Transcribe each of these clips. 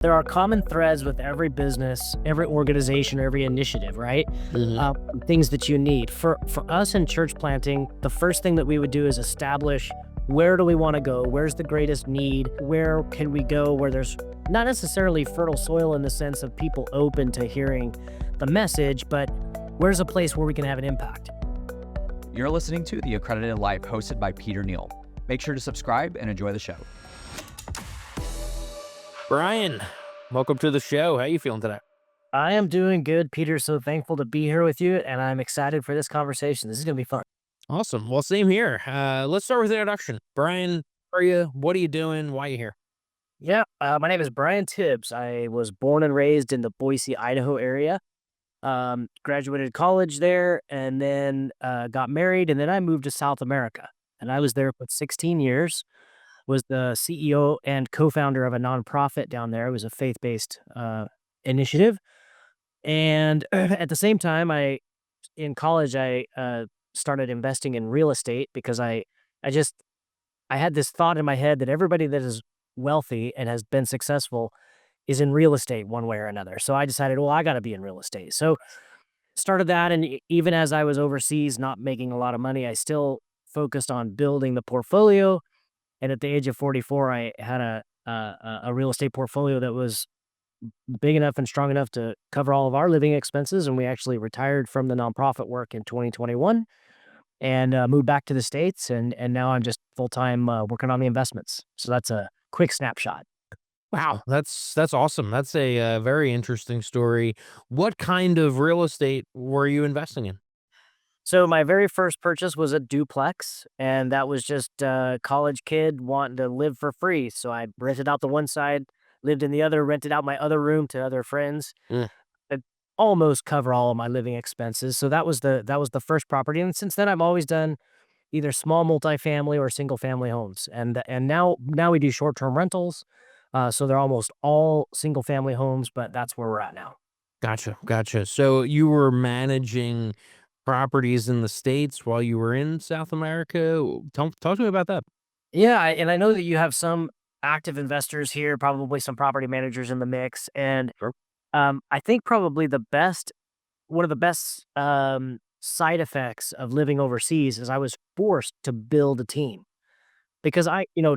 There are common threads with every business, every organization, every initiative, right? Mhm. Uh, Things that you need. For us in church planting, the first thing that we would do is establish where do we want to go? Where's the greatest need? Where can we go where there's not necessarily fertile soil in the sense of people open to hearing the message, but where's a place where we can have an impact? You're listening to The Accredited Life, hosted by Peter Neal. Make sure to subscribe and enjoy the show. Brian, welcome to the show. How you feeling today? I am doing good, Peter. So thankful to be here with you, and I'm excited for this conversation. This is going to be fun. Awesome. Well, same here. Let's start with the introduction. Brian, who are you? What are you doing? Why are you here? Yeah, my name is Brian Tibbs. I was born and raised in the Boise, Idaho area. Graduated college there, and then got married, and then I moved to South America. And I was there for 16 years. Was the CEO and co-founder of a nonprofit down there. It was a faith-based initiative, and at the same time, in college I started investing in real estate because I just I had this thought in my head that everybody that is wealthy and has been successful is in real estate one way or another. So I decided, well, I got to be in real estate. So started that, and even as I was overseas, not making a lot of money, I still focused on building the portfolio. And at the age of 44, I had a real estate portfolio that was big enough and strong enough to cover all of our living expenses. And we actually retired from the nonprofit work in 2021 and moved back to the States. And now I'm just full time working on the investments. So that's a quick snapshot. Wow, that's awesome. That's a very interesting story. What kind of real estate were you investing in? So my very first purchase was a duplex, and that was just a college kid wanting to live for free. So I rented out the one side, lived in the other, rented out my other room to other friends. Mm, It almost cover all of my living expenses. So that was the first property, and since then I've always done either small multifamily or single family homes, and now we do short term rentals. So they're almost all single family homes, but that's where we're at now. gotcha, gotcha. So you were managing properties in the States while you were in South America. Talk to me about that. Yeah, and I know that you have some active investors here, probably some property managers in the mix, and Sure. I think probably one of the best side effects of living overseas is I was forced to build a team because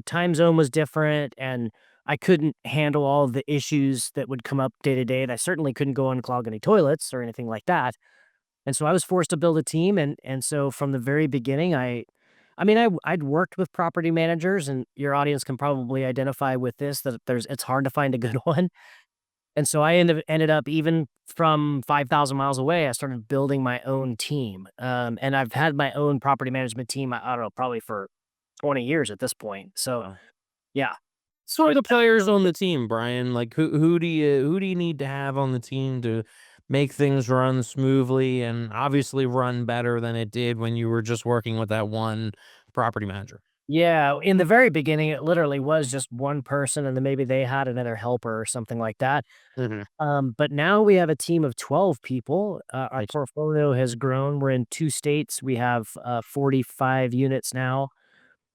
time zone was different and I couldn't handle all of the issues that would come up day to day. And I certainly couldn't go unclog any toilets or anything like that. And so I was forced to build a team. And so from the very beginning, I'd worked with property managers, and your audience can probably identify with this, that it's hard to find a good one. And so I ended up, even from 5,000 miles away, I started building my own team. And I've had my own property management team, I don't know, probably for 20 years at this point. So, Wow. yeah. So are the players on the team, Brian? Like who do you need to have on the team to make things run smoothly and obviously run better than it did when you were just working with that one property manager? Yeah, in the very beginning, it literally was just one person, and then maybe they had another helper or something like that. Mhm. But now we have a team of 12 people. Our Nice. portfolio has grown. We're in 2 states. We have 45 units now.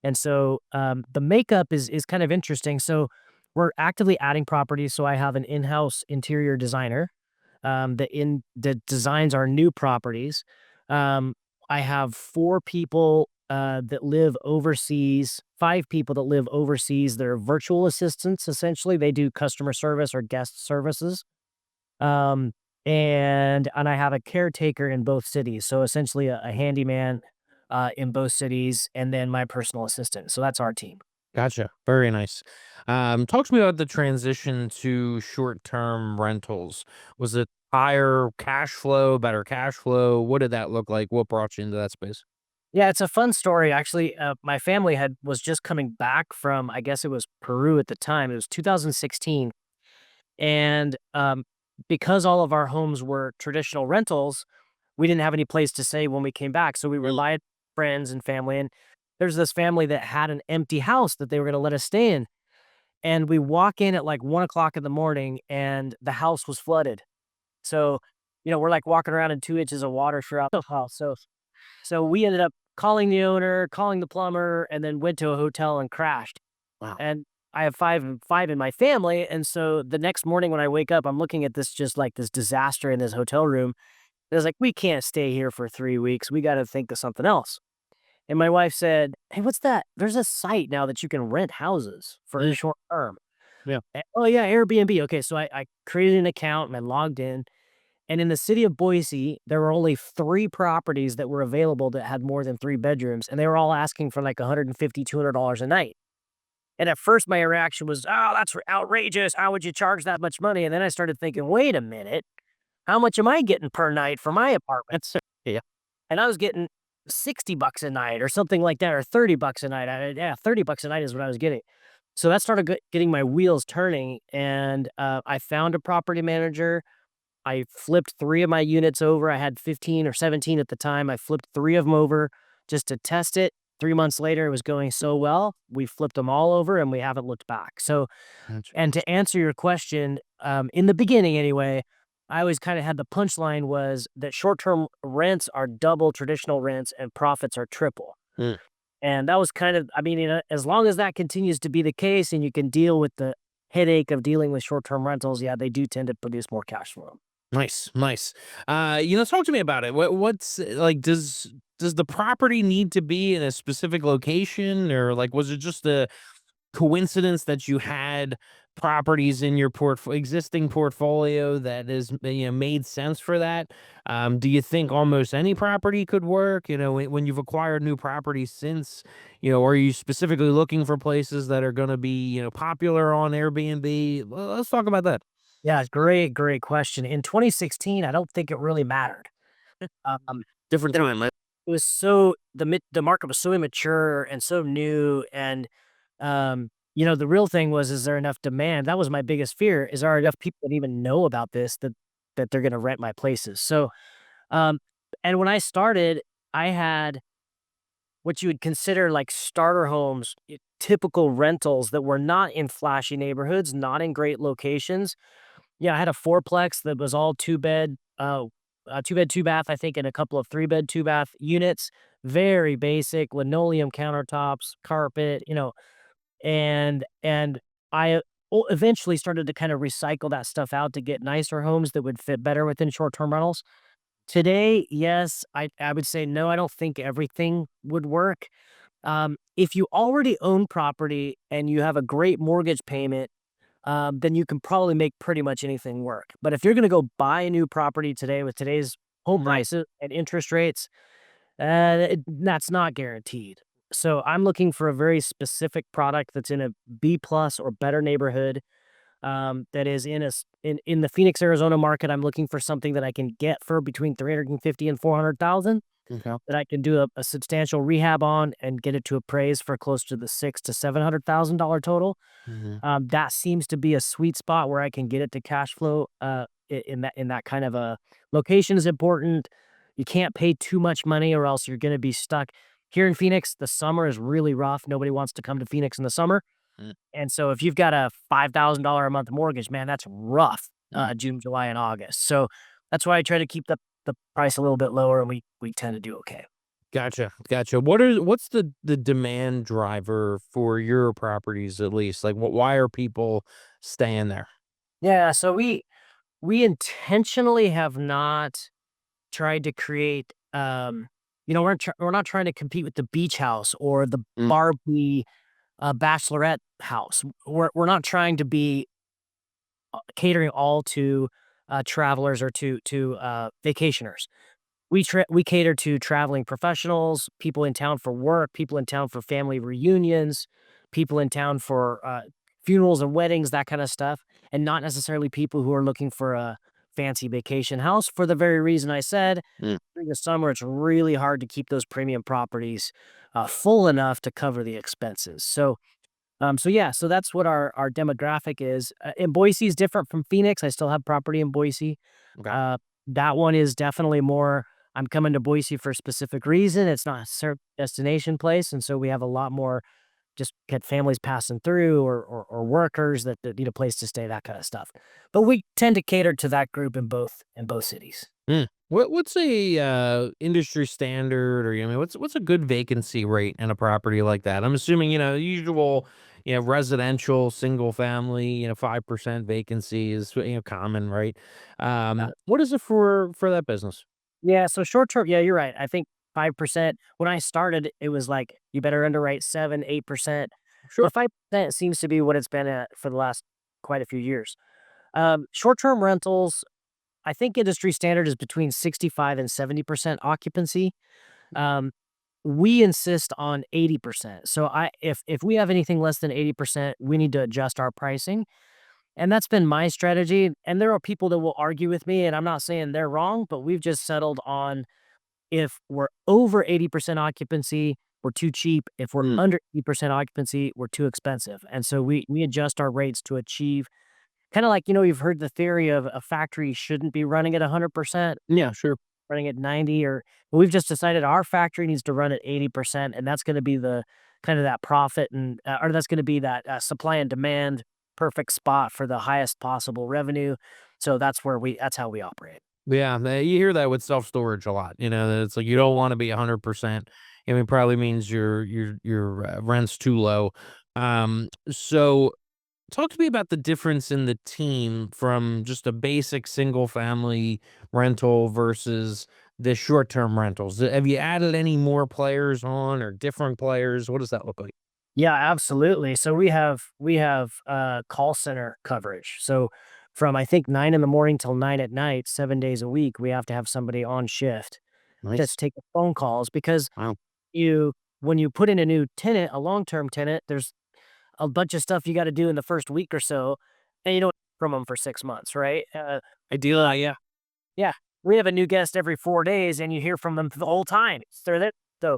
And so the makeup is kind of interesting. So we're actively adding properties. So I have an in-house interior designer that designs our new properties. Um, I have 4 people that live overseas, 5 people that live overseas. They're virtual assistants. Essentially, they do customer service or guest services. Um, and I have a caretaker in both cities. So essentially, a handyman in both cities, and then my personal assistant. So that's our team. Gotcha. Very nice. Talk to me about the transition to short-term rentals. Was it higher cash flow, better cash flow? What did that look like? What brought you into that space? Yeah, it's a fun story actually. My family was just coming back from, I guess it was Peru at the time. It was 2016, and because all of our homes were traditional rentals, we didn't have any place to stay when we came back. So we Mm. relied on friends and family. And there's this family that had an empty house that they were going to let us stay in. And we walk in at like 1 o'clock in the morning, and the house was flooded. So, we're like walking around in 2 inches of water throughout the house. So we ended up calling the owner, calling the plumber, and then went to a hotel and crashed. Wow. And I have five in my family, and so the next morning when I wake up, I'm looking at this just like this disaster in this hotel room. And I was like, we can't stay here for 3 weeks. We got to think of something else. And my wife said, "Hey, what's that? There's a site now that you can rent houses for a Mm, short term." yeah. Oh yeah, Airbnb. Okay, so I created an account and I logged in. And in the city of Boise, there were only 3 properties that were available that had more than 3 bedrooms, and they were all asking for like 150, $200 a night. And at first, my reaction was, "Oh, that's outrageous. How would you charge that much money?" And then I started thinking, "Wait a minute, how much am I getting per night for my apartment?" Yeah. And I was getting $60 a night or something like that, or $30 a night. Yeah, $30 a night is what I was getting. So that started getting my wheels turning, and I found a property manager. I flipped 3 of my units over. I had 15 or 17 at the time. I flipped 3 of them over just to test it. 3 months later, it was going so well, we flipped them all over, and we haven't looked back. So, Gotcha. and to answer your question, in the beginning anyway, I always kinda had the punchline was that short-term rents are double traditional rents and profits are triple. Mm. And that was kind of, I mean, as long as that continues to be the case and you can deal with the headache of dealing with short-term rentals, yeah, they do tend to produce more cash flow. Nice, nice. Talk to me about it. What's like? Does the property need to be in a specific location, or like was it just a coincidence that you had properties in your existing portfolio that is made sense for that? Do you think almost any property could work? When you've acquired new properties since, are you specifically looking for places that are going to be popular on Airbnb? Let's talk about that. Yeah, great question. In 2016, I don't think it really mattered. Um, Different time. it was so the market was so immature and so new, and the real thing was, is there enough demand? That was my biggest fear. Is there enough people that even know about this that they're going to rent my places? So, um, and when I started, I had what you would consider like starter homes, typical rentals that were not in flashy neighborhoods, not in great locations. Yeah, I had a fourplex that was all 2 bed, 2 bed, 2 bath, I think, and a couple of 3 bed, 2 bath units. Very basic linoleum countertops, carpet, and I eventually started to kind of recycle that stuff out to get nicer homes that would fit better within short-term rentals. Today, yes, I would say no, I don't think everything would work. If you already own property and you have a great mortgage payment, then you can probably make pretty much anything work. But if you're gonna go buy a new property today with today's home prices and interest rates, that's not guaranteed. So I'm looking for a very specific product that's in a B plus or better neighborhood. That is in the Phoenix, Arizona market. I'm looking for something that I can get for between 350 and 400,000. Okay. That I can do a substantial rehab on and get it to appraise for close to the $600,000 to $700,000 total. Hmm. That seems to be a sweet spot where I can get it to cash flow, in that kind of a location is important. You can't pay too much money or else you're gonna be stuck. Here in Phoenix, the summer is really rough. Nobody wants to come to Phoenix in the summer. Mm. And so if you've got a $5,000 a month mortgage, man, that's rough, Mm. June, July, and August. So that's why I try to keep the price a little bit lower, and we tend to do okay. Gotcha, gotcha. What's the demand driver for your properties at least? Like, why are people staying there? Yeah, so we intentionally have not tried to create, we're not trying to compete with the beach house or the Mm. Barbie, bachelorette house. We're not trying to be catering all to, travelers or to vacationers. We cater to traveling professionals, people in town for work, people in town for family reunions, people in town for, funerals and weddings, that kinda stuff, and not necessarily people who are looking for a fancy vacation house for the very reason I said. Mm. During the summer, it's really hard to keep those premium properties, full enough to cover the expenses. So yeah, so that's what our demographic is. And Boise is different from Phoenix. I still have property in Boise. Okay. Uh, that one is definitely more. I'm coming to Boise for a specific reason. It's not a destination place, and so we have a lot more just get families passing through or workers that need a place to stay, that kind of stuff. But we tend to cater to that group in both cities. Mm. What's a industry standard, or what's a good vacancy rate in a property like that? I'm assuming usual, residential single family, 5% vacancy is, common, right? What is it for that business? Yeah, so short term, yeah, you're right. I think 5%. When I started, it was like you better underwrite 7, 8%. Sure. But 5% seems to be what it's been at for the last quite a few years. Short term rentals, I think industry standard is between 65 and 70% occupancy. Um, we insist on 80%. So if we have anything less than 80%, we need to adjust our pricing. And that's been my strategy. And there are people that will argue with me, and I'm not saying they're wrong, but we've just settled on if we're over 80% occupancy, we're too cheap. If we're Mm. under 80% occupancy, we're too expensive. And so we adjust our rates to achieve kind of like, you've heard the theory of a factory shouldn't be running at 100%, Yeah, sure. running at 90, or we've just decided our factory needs to run at 80%, and that's going to be the kind of that profit and or that's going to be that supply and demand perfect spot for the highest possible revenue. So that's how we operate. Yeah, you hear that with self-storage a lot, that it's like you don't wanna be 100%. I mean, probably means your rent's too low. So talk to me about the difference in the team from just a basic single family rental versus the short-term rentals. Have you added any more players on or different players? What does that look like? Yeah, absolutely. So we have call center coverage. So from I think 9 in the morning till 9 at night, 7 days a week, we have to have somebody on shift Nice. just take the phone calls because Wow. you when you put in a new tenant, a long-term tenant, there's a bunch of stuff you got to do in the first week or so, and you don't hear from them for 6 months, right? Ideally, yeah. Yeah, we have a new guest every 4 days, and you hear from them the whole time. They're there, so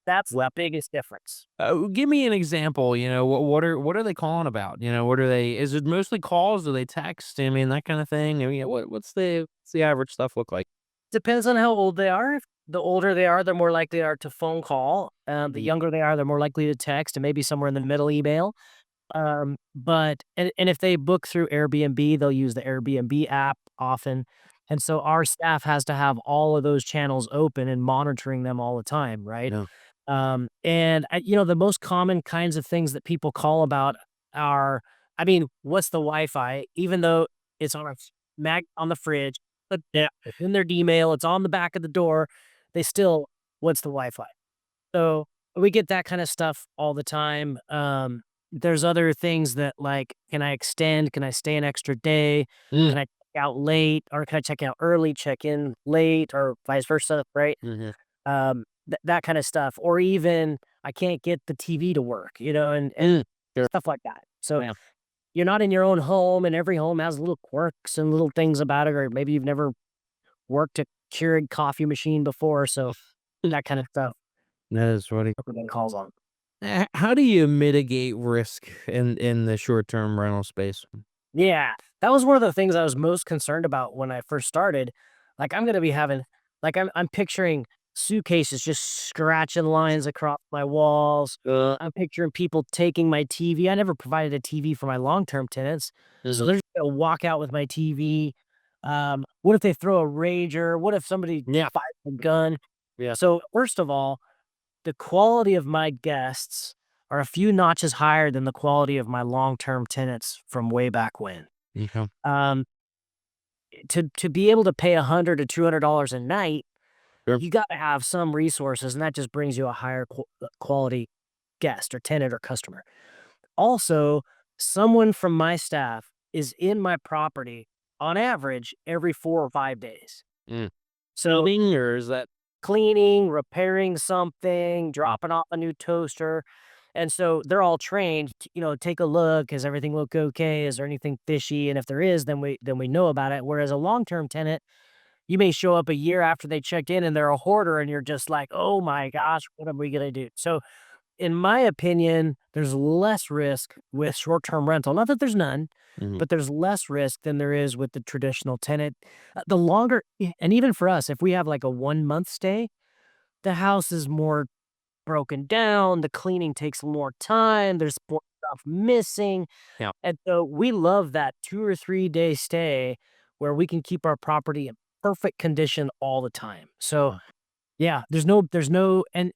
that's the biggest difference. Give me an example, what are they calling about? What are they is it mostly calls? Do they text? I mean, that kind of thing. I mean, what's the average stuff look like? Depends on how old they are. If the older they are, the more likely they are to phone call. The Mm. younger they are, they're more likely to text, and maybe somewhere in the middle, email. But if they book through Airbnb, they'll use the Airbnb app often. And so our staff has to have all of those channels open and monitoring them all the time, right? No. The most common kinds of things that people call about are, I mean, what's the Wi-Fi? Even though it's on a mag on the fridge, but yeah, it's in their email, it's on the back of the door, they still, what's the Wi-Fi? So we get that kind of stuff all the time. There's other things that like, can I extend? Can I stay an extra day? Mm. Can I check out late or can I check out early, check in late or vice versa, right? Mhm. That kind of stuff. Or even I can't get the TV to work, and Mm. Sure. stuff like that. So Yeah. you're not in your own home and every home has little quirks and little things about it, or maybe you've never worked a Keurig coffee machine before. So that kind of stuff That is funny. everybody calls on. How do you mitigate risk in the short-term rental space? Yeah, that was one of the things I was most concerned about when I first started. Like, I'm gonna be having I'm picturing suitcases just scratching lines across my walls. Uh, I'm picturing people taking my TV. I never provided a TV for my long-term tenants, so mhm. they're just gonna walk out with my TV. What if they throw a rager? What if somebody Yeah. fires a gun? Yeah. So, first of all, the quality of my guests are a few notches higher than the quality of my long-term tenants from way back when. Okay. Um, to be able to pay $100 to $200 a night, Sure. you gotta have some resources, and that just brings you a higher quality guest or tenant or customer. Also, someone from my staff is in my property on average every 4 or 5 days. Mm. So Building or is that cleaning, repairing something, dropping off a new toaster. And so they're all trained, take a look. Is everything look okay? Is there anything fishy? And if there is, then we know about it. Whereas a long-term tenant, you may show up a year after they checked in and they're a hoarder and you're just like, oh my gosh, what are we gonna do? So in my opinion, there's less risk with short-term rental. Not that there's none, Mhm. but there's less risk than there is with the traditional tenant. The longer, and even for us, if we have like a 1 month stay, the house is more broken down. The cleaning takes more time. There's more stuff missing. Yeah. And so we love that 2 or 3 day stay where we can keep our property in perfect condition all the time. So Uh, yeah, there's no, and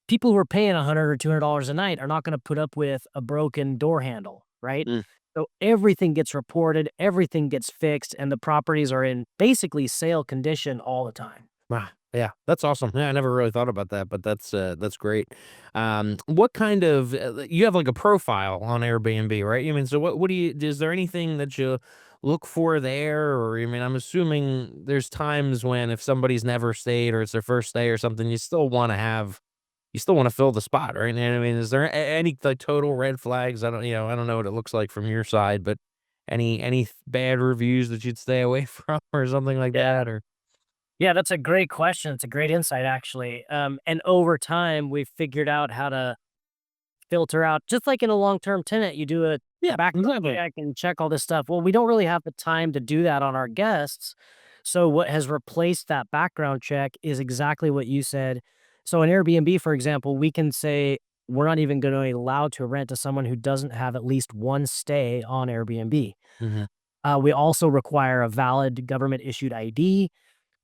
people who are paying $100 or $200 a night are not gonna put up with a broken door handle, right? Mm. So everything gets reported, everything gets fixed, and the properties are in basically sale condition all the time. Wow. Yeah, that's awesome. Yeah, I never really thought about that, but that's great. What kind of you have like a profile on Airbnb, right? I mean, so what do you is there anything that you look for there, or I mean, I'm assuming there's times when if somebody's never stayed or it's their first day or something, you still want to fill the spot, right? And I mean, is there any like total red flags? I don't know what it looks like from your side, but any bad reviews that you'd stay away from or something like Yeah. that, or Yeah, that's a great question. It's a great insight, actually. And over time, we've figured out how to filter out, just like in a long-term tenant, you do a yeah, background exactly. check and check all this stuff. Well, we don't really have the time to do that on our guests. So what has replaced that background check is exactly what you said. So in Airbnb, for example, we can say we're not even going to allow to rent to someone who doesn't have at least one stay on Airbnb. Mhm. We also require a valid government issued ID.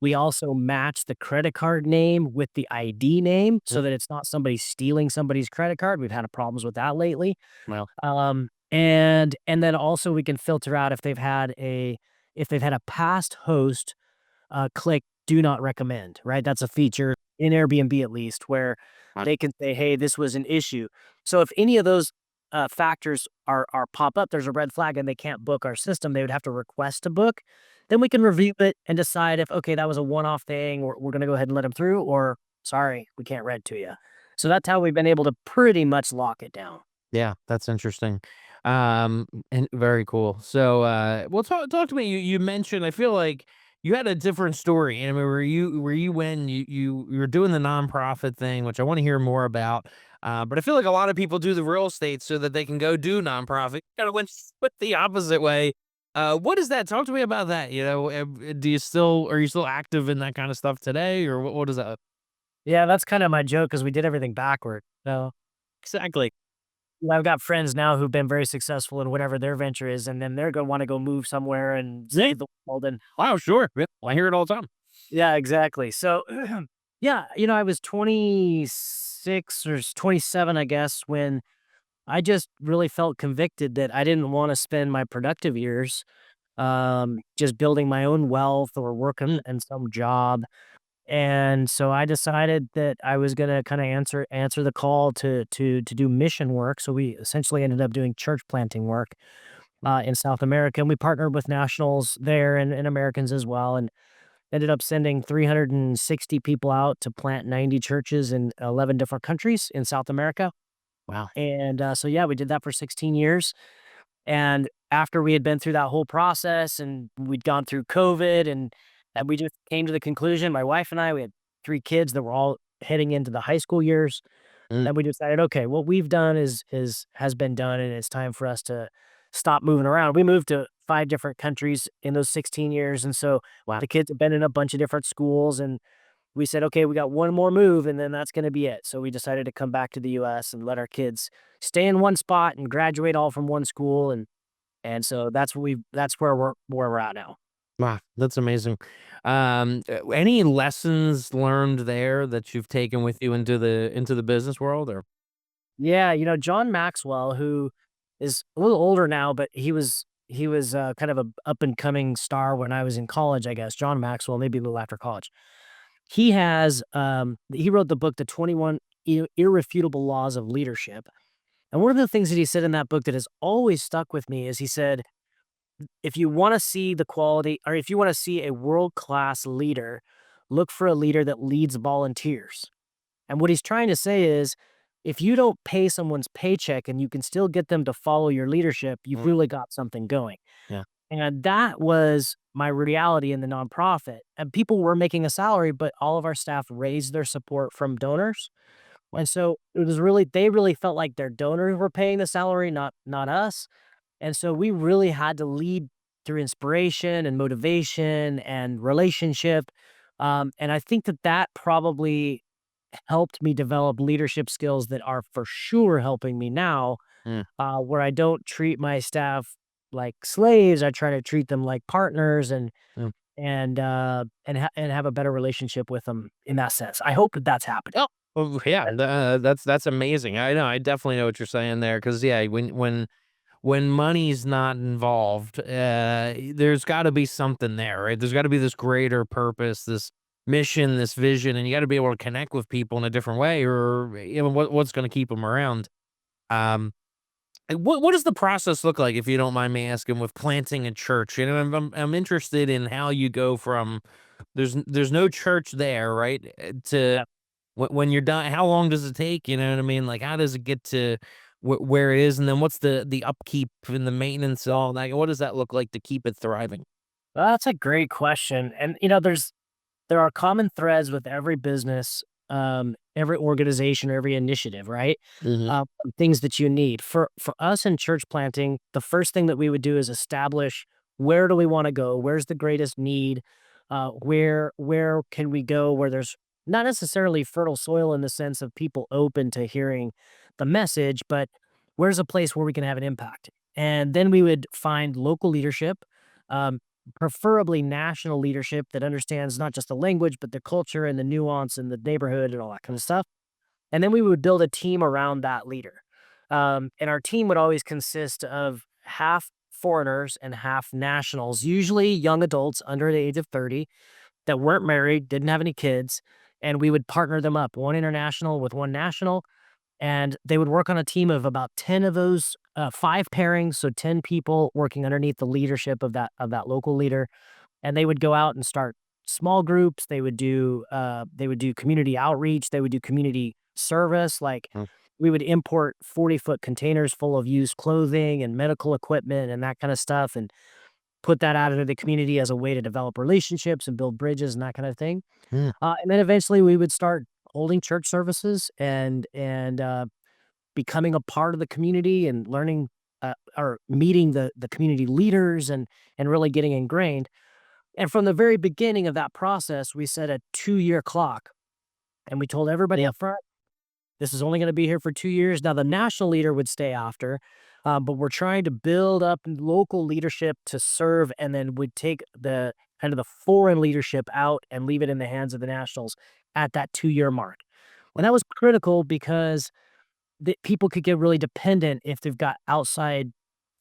We also match the credit card name with the ID name Mm, so that it's not somebody stealing somebody's credit card. We've had problems with that lately. well, And then also we can filter out if they've had a past host click do not recommend, right? That's a feature in Airbnb at least where I they can say, hey, this was an issue. So if any of those factors are pop up, there's a red flag and they can't book our system, they would have to request to book. Then we can review it and decide if, okay, that was a one-off thing, or we're going to go ahead and let them through, or sorry, we can't rent to you. So that's how we've been able to pretty much lock it down. yeah, that's interesting. And very cool. So, well, talk to me. You mentioned I feel like you had a different story. I mean, were you when you were doing the nonprofit thing, which I want to hear more about. But I feel like a lot of people do the real estate so that they can go do nonprofit. Kind of went the opposite way. What is that? Talk to me about that. Are you still active in that kind of stuff today, or what is that? Yeah, that's kind of my joke because we did everything backward. So Exactly. I've got friends now who've been very successful in whatever their venture is, and then they're gonna wanna go move somewhere and See? see the world, and Wow, sure. Yeah, I hear it all the time. yeah, exactly. So, yeah, I was 26 or 27, I guess, when I just really felt convicted that I didn't wanna spend my productive years, just building my own wealth or working in some job. And so I decided that I was gonna kinda answer the call to do mission work. So we essentially ended up doing church planting work, in South America, and we partnered with nationals there and Americans as well, and ended up sending 360 people out to plant 90 churches in 11 different countries in South America. Wow. And, so, yeah, we did that for 16 years. And after we had been through that whole process and we'd gone through COVID and we just came to the conclusion, my wife and I, we had 3 kids that were all heading into the high school years, Mm, that we decided, okay, what we've done has been done, and it's time for us to stop moving around. We moved to 5 different countries in those 16 years, and so wow. the kids have been in a bunch of different schools, and we said, okay, we got one more move, and then that's going to be it. So we decided to come back to the U.S. and let our kids stay in one spot and graduate all from one school, and so that's where we're at now. Wow, that's amazing. Any lessons learned there that you've taken with you into the business world, or Yeah, John Maxwell, who is a little older now, but he was kind of a up and coming star when I was in college, I guess. John Maxwell, maybe a little after college. He wrote the book, The 21 Irrefutable Laws of Leadership. And one of the things that he said in that book that has always stuck with me is he said, if you want to see the quality, or if you want to see a world class leader, look for a leader that leads volunteers. And what he's trying to say is, if you don't pay someone's paycheck and you can still get them to follow your leadership, you've mm, really got something going. yeah, And that was my reality in the nonprofit. And people were making a salary, but all of our staff raised their support from donors. And so it was really, they really felt like their donors were paying the salary, not us. And so we really had to lead through inspiration and motivation and relationship. And I think that that probably helped me develop leadership skills that are for sure helping me now, mm, where I don't treat my staff like slaves. I try to treat them like partners mm. and have a better relationship with them in that sense. I hope that that's happening. Oh, Well, yeah, that's amazing. I know, I definitely know what you're saying there. Because yeah, when money's not involved, there's gotta be something there, right? There's gotta be this greater purpose, this mission, this vision, and you gotta be able to connect with people in a different way, or, you know, what's gonna keep them around. Um, what does the process look like, if you don't mind me asking, with planting a church? You know, I'm interested in how you go from there's no church there, right, to Yeah. when you're done. How long does it take? You know what I mean? Like, how does it get to where it is, and then what's the upkeep and the maintenance, and all that? What does that look like to keep it thriving? Well, that's a great question. And there are common threads with every business, every organization, every initiative, right? Mhm. Things that you need. For us in church planting, the first thing that we would do is establish where do we want to go? Where's the greatest need? Where can we go where there's not necessarily fertile soil in the sense of people open to hearing the message, but where's a place where we can have an impact? And then we would find local leadership, um, preferably national leadership that understands not just the language, but the culture and the nuance and the neighborhood and all that kind of stuff. And then we would build a team around that leader. And our team would always consist of half foreigners and half nationals, usually young adults under the age of 30 that weren't married, didn't have any kids. And we would partner them up, one international with one national. And they would work on a team of about 10 of those, five pairings. So 10 people working underneath the leadership of that local leader, and they would go out and start small groups. They would do community outreach. They would do community service. Like Mm. we would import 40-foot containers full of used clothing and medical equipment and that kind of stuff, and put that out into the community as a way to develop relationships and build bridges and that kind of thing. Mm. And then eventually we would start holding church services and becoming a part of the community and learning, or meeting the community leaders and really getting ingrained. And from the very beginning of that process, we set a 2-year clock, and we told everybody up front, this is only gonna be here for 2 years. Now, the national leader would stay after, but we're trying to build up local leadership to serve, and then would take the kind of the foreign leadership out and leave it in the hands of the nationals at that 2-year mark. And that was critical because that people could get really dependent if they've got outside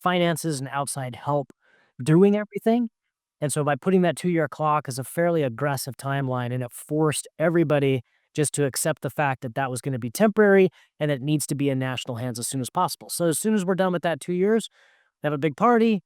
finances and outside help doing everything. And so by putting that 2-year clock as a fairly aggressive timeline, and it forced everybody just to accept the fact that that was going to be temporary and it needs to be in national hands as soon as possible. So as soon as we're done with that 2 years, have a big party,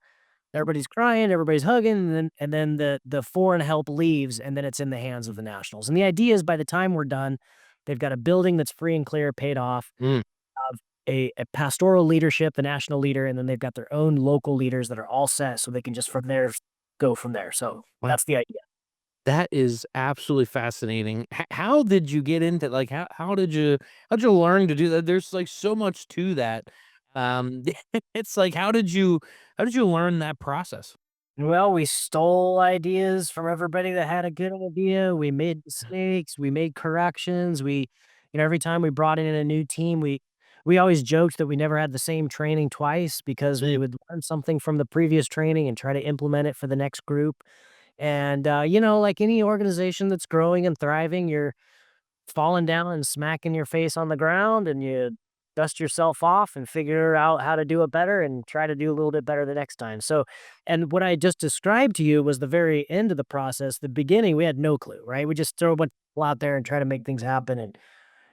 everybody's crying, everybody's hugging, and then the foreign help leaves, and then it's in the hands of the nationals. And the idea is by the time we're done, they've got a building that's free and clear, paid off, Mm. of a pastoral leadership, the national leader, and then they've got their own local leaders that are all set so they can just from there go from there. So Wow. that's the idea. That is absolutely fascinating. How did you get into, like, how'd you learn to do that? There's, like, so much to that. Um, it's like, how did you learn that process? Well, we stole ideas from everybody that had a good idea. We made mistakes. We made corrections. Every time we brought in a new team, we always joked that we never had the same training twice because we Mm. would learn something from the previous training and try to implement it for the next group. And like any organization that's growing and thriving, you're falling down and smacking your face on the ground, and you dust yourself off and figure out how to do it better and try to do a little bit better the next time. So, and what I just described to you was the very end of the process. The beginning, we had no clue, right? We just throw a bunch of people out there and try to make things happen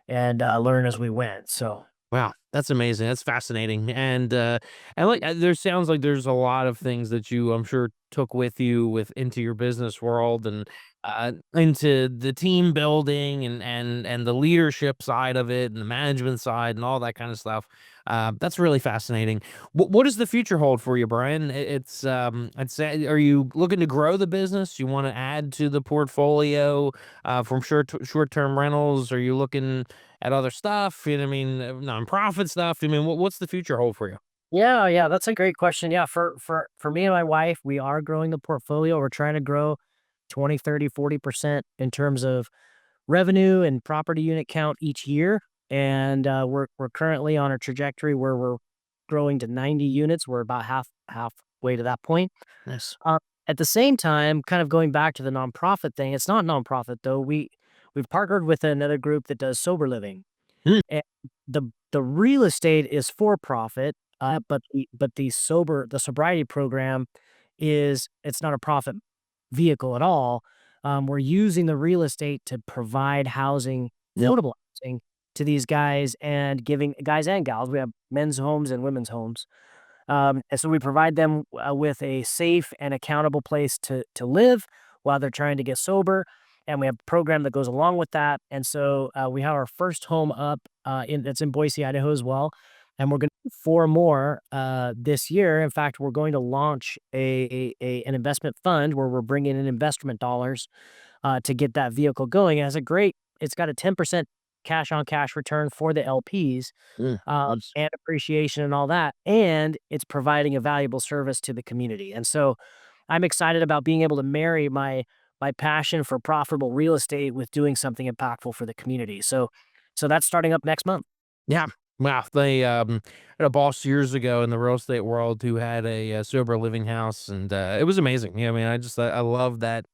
and learn as we went. So, Wow, that's amazing. That's fascinating. And like, there sounds like there's a lot of things that you, I'm sure, took with you with into your business world, and into the team building, and the leadership side of it, and the management side, and all that kind of stuff. That's really fascinating. What does the future hold for you, Brian? I'd say, are you looking to grow the business? You want to add to the portfolio, from short term rentals? Are you looking at other stuff? You know what I mean? Nonprofit stuff? I mean, what's the future hold for you? yeah, yeah, that's a great question. Yeah, for me and my wife, we are growing the portfolio. We're trying to grow 20, 30, 40% in terms of revenue and property unit count each year, and we're currently on a trajectory where we're growing to 90 units. We're about halfway to that point. Yes. Uh, at the same time, kind of going back to the nonprofit thing, it's not nonprofit though. we've partnered with another group that does sober living. Mm. And the real estate is for profit, but the sobriety program it's not a profit vehicle at all. We're using the real estate to provide housing, Yep. affordable housing to these guys and giving guys and gals. We have men's homes and women's homes. And so we provide them with a safe and accountable place to live while they're trying to get sober. And we have a program that goes along with that. And so we have our first home up it's in Boise, Idaho as well. And we're going to do four more this year. In fact, we're going to launch an investment fund where we're bringing in investment dollars to get that vehicle going. It's got a 10% cash on cash return for the LPs, Nice. and appreciation and all that, and it's providing a valuable service to the community. And so I'm excited about being able to marry my passion for profitable real estate with doing something impactful for the community. So that's starting up next month. Yeah. Wow. They had a boss years ago in the real estate world who had a sober living house, and it was amazing. I mean, I love that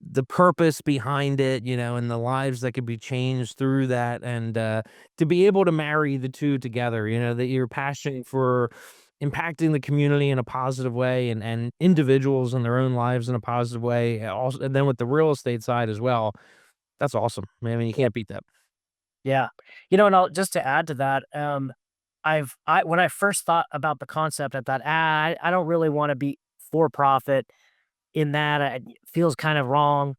the purpose behind it, and the lives that could be changed through that, and to be able to marry the two together, that you're passionate for impacting the community in a positive way, and individuals in their own lives in a positive way, also, and then with the real estate side as well. That's awesome. I mean, you can't beat that. Yeah. And just to add to that, when I first thought about the concept, I thought, I don't really want to be for profit in that. It feels kind of wrong.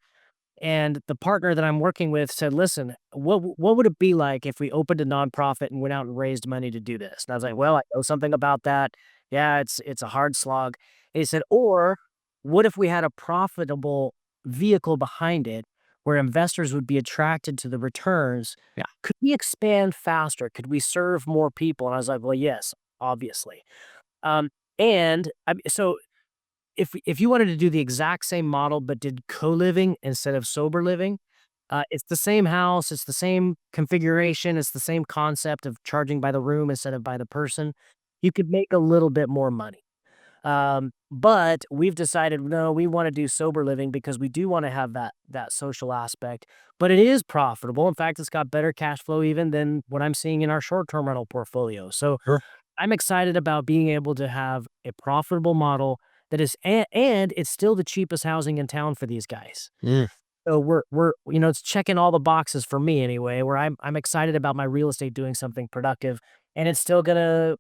And the partner that I'm working with said, "Listen, what would it be like if we opened a nonprofit and went out and raised money to do this?" And I was like, "Well, I know something about that. Yeah, it's a hard slog." And he said, "Or what if we had a profitable vehicle behind it where investors would be attracted to the returns? Yeah. Could we expand faster? Could we serve more people?" And I was like, "Well, yes, obviously." Um, so if you wanted to do the exact same model, but did co-living instead of sober living, it's the same house, it's the same configuration, it's the same concept of charging by the room instead of by the person. You could make a little bit more money. But we've decided, no, we want to do sober living because we do want to have that social aspect, but it is profitable. In fact, it's got better cash flow even than what I'm seeing in our short-term rental portfolio. So Sure. I'm excited about being able to have a profitable model that is and it's still the cheapest housing in town for these guys. Mm. So we're it's checking all the boxes for me anyway, where I'm excited about my real estate doing something productive and it's still gonna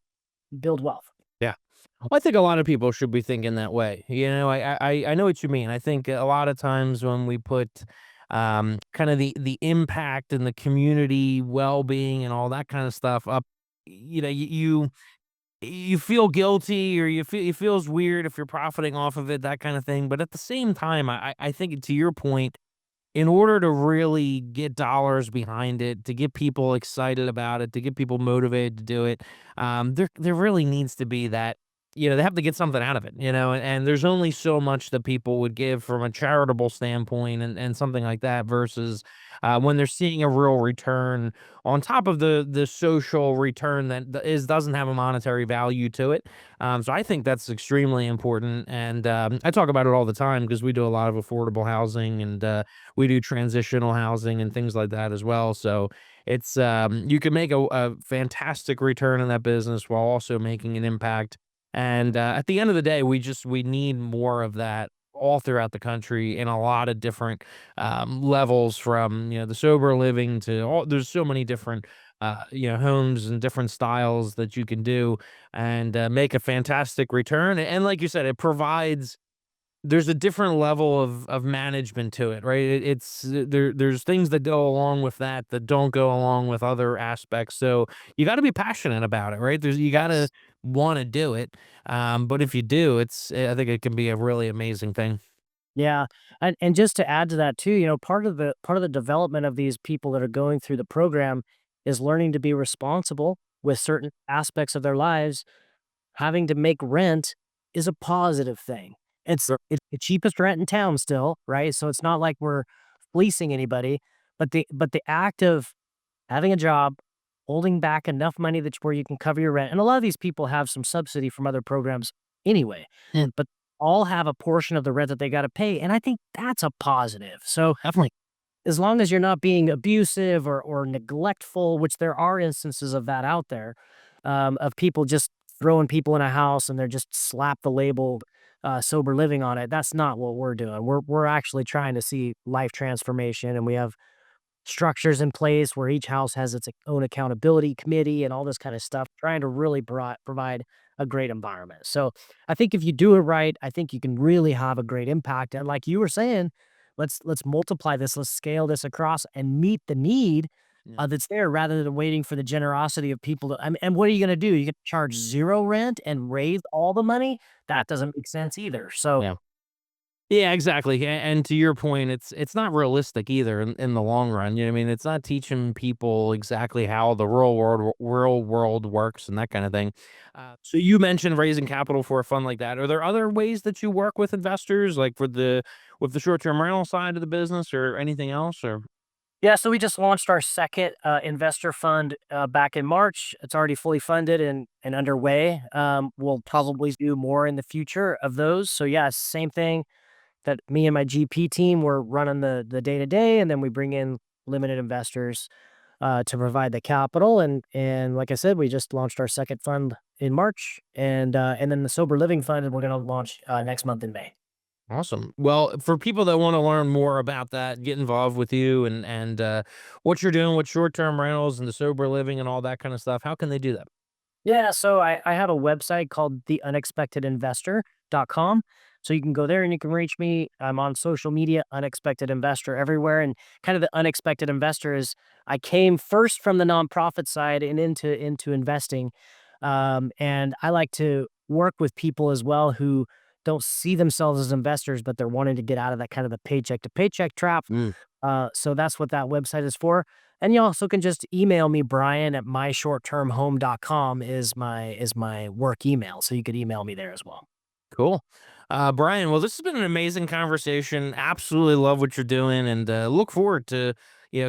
build wealth. Yeah. Well, I think a lot of people should be thinking that way. I know what you mean. I think a lot of times when we put kind of the impact and the community well-being and all that kind of stuff up, you feel guilty, or it feels weird if you're profiting off of it, that kind of thing. But at the same time, I think, to your point, in order to really get dollars behind it, to get people excited about it, to get people motivated to do it, there really needs to be that, they have to get something out of it, and there's only so much that people would give from a charitable standpoint, and something like that, versus when they're seeing a real return on top of the social return that doesn't have a monetary value to it. So I think that's extremely important, and I talk about it all the time because we do a lot of affordable housing, and we do transitional housing and things like that as well. So it's you can make a fantastic return in that business while also making an impact. And at the end of the day, we need more of that all throughout the country in a lot of different levels, from the sober living to all. There's so many different homes and different styles that you can do, and make a fantastic return. And like you said, it provides, there's a different level of management to it, right? There's things that go along with that don't go along with other aspects. So you got to be passionate about it, right? You got to want to do it. But if you do, I think it can be a really amazing thing. Yeah, and just to add to that too, part of the development of these people that are going through the program is learning to be responsible with certain aspects of their lives. Having to make rent is a positive thing. Sure. It's the cheapest rent in town still, right? So it's not like we're fleecing anybody, but the act of having a job, holding back enough money that's where you can cover your rent, and a lot of these people have some subsidy from other programs anyway, Yeah, but all have a portion of the rent that they gotta pay, and I think that's a positive. So definitely. as long as you're not being abusive or neglectful, which there are instances of that out there, of people just throwing people in a house and they're just slap the label sober living on it. That's not what we're doing. We're actually trying to see life transformation, and we have structures in place where each house has its own accountability committee and all this kind of stuff, trying to really provide a great environment. So I think if you do it right, I think you can really have a great impact. And like you were saying, let's multiply this, let's scale this across and meet the need Yeah. that's there rather than waiting for the generosity of people to. I mean, and what are you going to do? You going to charge zero rent and raise all the money? That doesn't make sense either. So Yeah. Yeah, exactly. And to your point, it's not realistic either in the long run. You know what I mean? It's not teaching people exactly how the real world works and that kind of thing. So you mentioned raising capital for a fund like that. Are there other ways that you work with investors, like with the short term rental side of the business, or anything else? Or yeah, so we just launched our second investor fund back in March. It's already fully funded and underway. We'll probably do more in the future of those. So yeah, same thing that me and my GP team were running the day to day, and then we bring in limited investors to provide the capital. And like I said, we just launched our second fund in March, and then the sober living fund we're going to launch next month in May. awesome. Well, for people that want to learn more about that, get involved with you and what you're doing with short term rentals and the sober living and all that kind of stuff, how can they do that? Yeah, so I have a website called theunexpectedinvestor.com. So you can go there and you can reach me. I'm on social media, Unexpected Investor everywhere. And kind of the Unexpected Investor is I came first from the nonprofit side and into investing. And I like to work with people as well who don't see themselves as investors, but they're wanting to get out of that kind of the paycheck to paycheck trap. Mm, So that's what that website is for. And you also can just email me, Brian at myshorttermhome.com is my work email. So you could email me there as well. cool. Brian, well, this has been an amazing conversation. Absolutely love what you're doing and look forward to,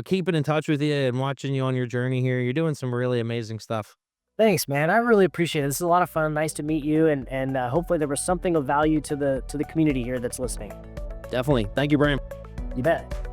keeping in touch with you and watching you on your journey here. You're doing some really amazing stuff. Thanks, man. I really appreciate it. This is a lot of fun. Nice to meet you, and hopefully there was something of value to the community here that's listening. Definitely. Thank you, Brian. You bet.